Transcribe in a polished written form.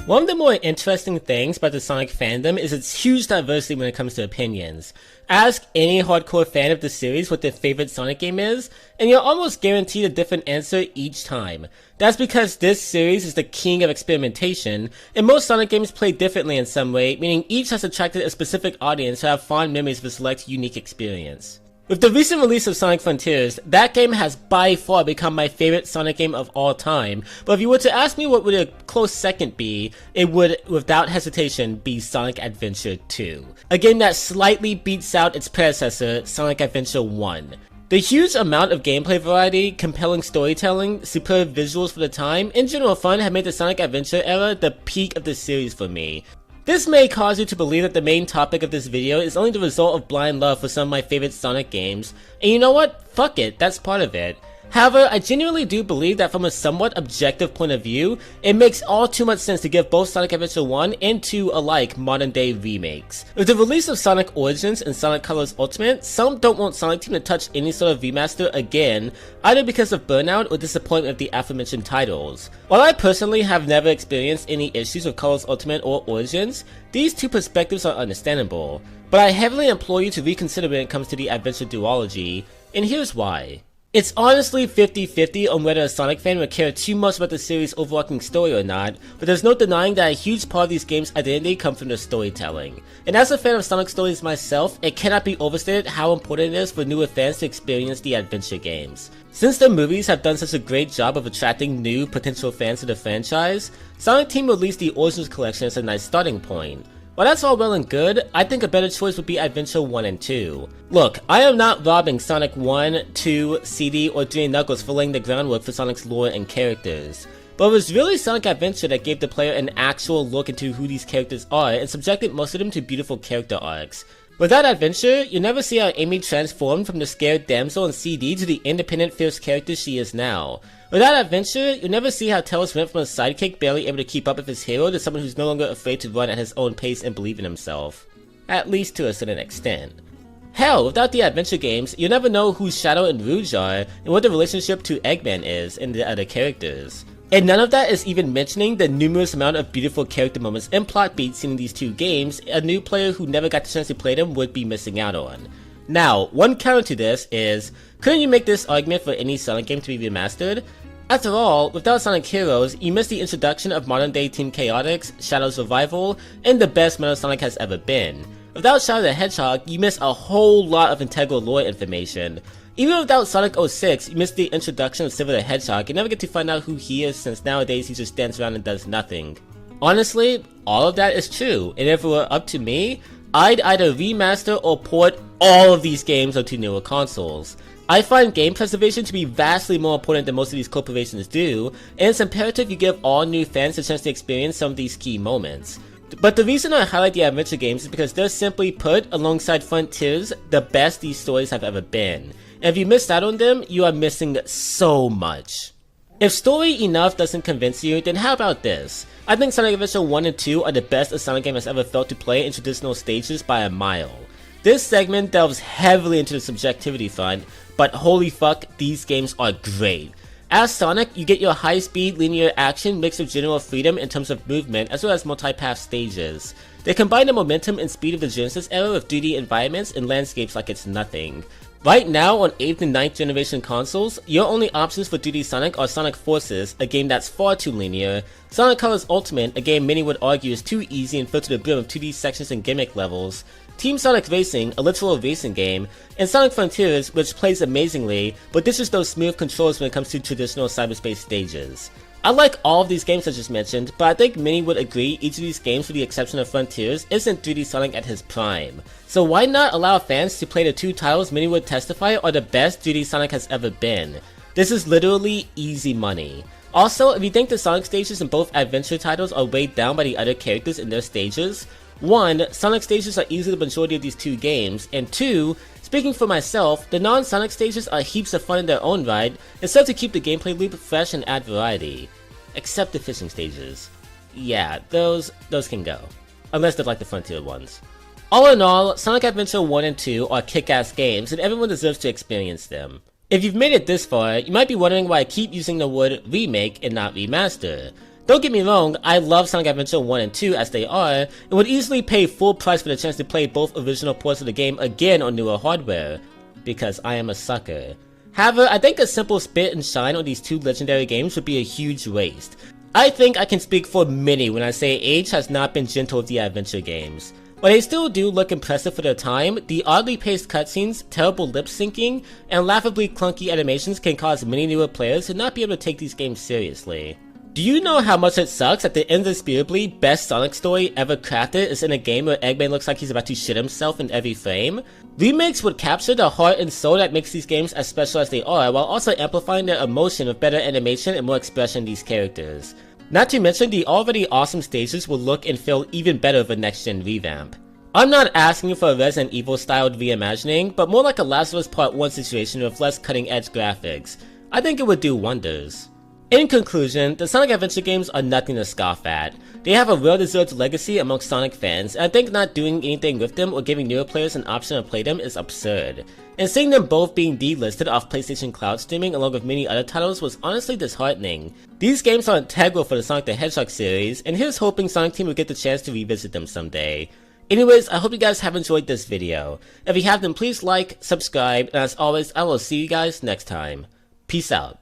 One of the more interesting things about the Sonic fandom is its huge diversity when it comes to opinions. Ask any hardcore fan of the series what their favorite Sonic game is, and you're almost guaranteed a different answer each time. That's because this series is the king of experimentation, and most Sonic games play differently in some way, meaning each has attracted a specific audience who have fond memories of a select unique experience. With the recent release of Sonic Frontiers, that game has by far become my favorite Sonic game of all time, but if you were to ask me what would a close second be, it would, without hesitation, be Sonic Adventure 2. A game that slightly beats out its predecessor, Sonic Adventure 1. The huge amount of gameplay variety, compelling storytelling, superb visuals for the time, and general fun have made the Sonic Adventure era the peak of the series for me. This may cause you to believe that the main topic of this video is only the result of blind love for some of my favorite Sonic games, and you know what? Fuck it, that's part of it. However, I genuinely do believe that from a somewhat objective point of view, it makes all too much sense to give both Sonic Adventure 1 and 2 alike modern day remakes. With the release of Sonic Origins and Sonic Colors Ultimate, some don't want Sonic Team to touch any sort of remaster again, either because of burnout or disappointment of the aforementioned titles. While I personally have never experienced any issues with Colors Ultimate or Origins, these two perspectives are understandable, but I heavily implore you to reconsider when it comes to the Adventure duology, and here's why. It's honestly 50-50 on whether a Sonic fan would care too much about the series' overarching story or not, but there's no denying that a huge part of these games' identity comes from their storytelling. And as a fan of Sonic stories myself, it cannot be overstated how important it is for newer fans to experience the adventure games. Since the movies have done such a great job of attracting new potential fans to the franchise, Sonic Team released the Origins collection as a nice starting point. While that's all well and good, I think a better choice would be Adventure 1 and 2. Look, I am not robbing Sonic 1, 2, CD, or 3 Knuckles for laying the groundwork for Sonic's lore and characters. But it was really Sonic Adventure that gave the player an actual look into who these characters are and subjected most of them to beautiful character arcs. Without Adventure, you never see how Amy transformed from the scared damsel in CD to the independent, fierce character she is now. Without Adventure, you never see how Tails went from a sidekick barely able to keep up with his hero to someone who's no longer afraid to run at his own pace and believe in himself. At least to a certain extent. Hell, without the adventure games, you never know who Shadow and Rouge are, and what the relationship to Eggman is, and the other characters. And none of that is even mentioning the numerous amount of beautiful character moments and plot beats seen in these two games a new player who never got the chance to play them would be missing out on. Now, one counter to this is, couldn't you make this argument for any Sonic game to be remastered? After all, without Sonic Heroes, you miss the introduction of modern day Team Chaotix, Shadow's revival, and the best Metal Sonic has ever been. Without Shadow the Hedgehog, you miss a whole lot of integral lore information. Even without Sonic 06, you miss the introduction of Silver the Hedgehog and never get to find out who he is since nowadays he just stands around and does nothing. Honestly, all of that is true, and if it were up to me, I'd either remaster or port all of these games onto newer consoles. I find game preservation to be vastly more important than most of these corporations do, and it's imperative you give all new fans a chance to experience some of these key moments. But the reason I highlight the adventure games is because they're simply put, alongside Frontiers, the best these stories have ever been. And if you missed out on them, you are missing so much. If story enough doesn't convince you, then how about this? I think Sonic Adventure 1 and 2 are the best a Sonic game has ever felt to play in traditional stages by a mile. This segment delves heavily into the subjectivity front, but holy fuck, these games are great. As Sonic, you get your high-speed linear action mixed with general freedom in terms of movement as well as multi-path stages. They combine the momentum and speed of the Genesis era with 3D environments and landscapes like it's nothing. Right now on 8th and 9th generation consoles, your only options for 2D Sonic are Sonic Forces, a game that's far too linear, Sonic Colors Ultimate, a game many would argue is too easy and filled to the brim of 2D sections and gimmick levels, Team Sonic Racing, a literal racing game, and Sonic Frontiers, which plays amazingly, but ditches those smooth controls when it comes to traditional cyberspace stages. I like all of these games I just mentioned, but I think many would agree each of these games with the exception of Frontiers isn't 3D Sonic at his prime. So why not allow fans to play the two titles many would testify are the best 3D Sonic has ever been? This is literally easy money. Also, if you think the Sonic stages in both adventure titles are weighed down by the other characters in their stages, 1. Sonic stages are easily the majority of these two games, and 2. Speaking for myself, the non-Sonic stages are heaps of fun in their own right, and serve to keep the gameplay loop fresh and add variety. Except the fishing stages. Yeah, those can go. Unless they're like the Frontier ones. All in all, Sonic Adventure 1 and 2 are kick-ass games, and everyone deserves to experience them. If you've made it this far, you might be wondering why I keep using the word remake and not remaster. Don't get me wrong, I love Sonic Adventure 1 and 2 as they are, and would easily pay full price for the chance to play both original ports of the game again on newer hardware, because I am a sucker. However, I think a simple spit and shine on these two legendary games would be a huge waste. I think I can speak for many when I say age has not been gentle with the adventure games. While they still do look impressive for their time, the oddly paced cutscenes, terrible lip syncing, and laughably clunky animations can cause many newer players to not be able to take these games seriously. Do you know how much it sucks that the indisputably best Sonic story ever crafted is in a game where Eggman looks like he's about to shit himself in every frame? Remakes would capture the heart and soul that makes these games as special as they are, while also amplifying their emotion with better animation and more expression in these characters. Not to mention, the already awesome stages will look and feel even better with a next-gen revamp. I'm not asking for a Resident Evil styled reimagining, but more like a Last of Us Part 1 situation with less cutting-edge graphics. I think it would do wonders. In conclusion, the Sonic Adventure games are nothing to scoff at. They have a well-deserved legacy amongst Sonic fans, and I think not doing anything with them or giving newer players an option to play them is absurd. And seeing them both being delisted off PlayStation Cloud streaming along with many other titles was honestly disheartening. These games are integral for the Sonic the Hedgehog series, and here's hoping Sonic Team will get the chance to revisit them someday. Anyways, I hope you guys have enjoyed this video. If you have, then please like, subscribe, and as always, I will see you guys next time. Peace out.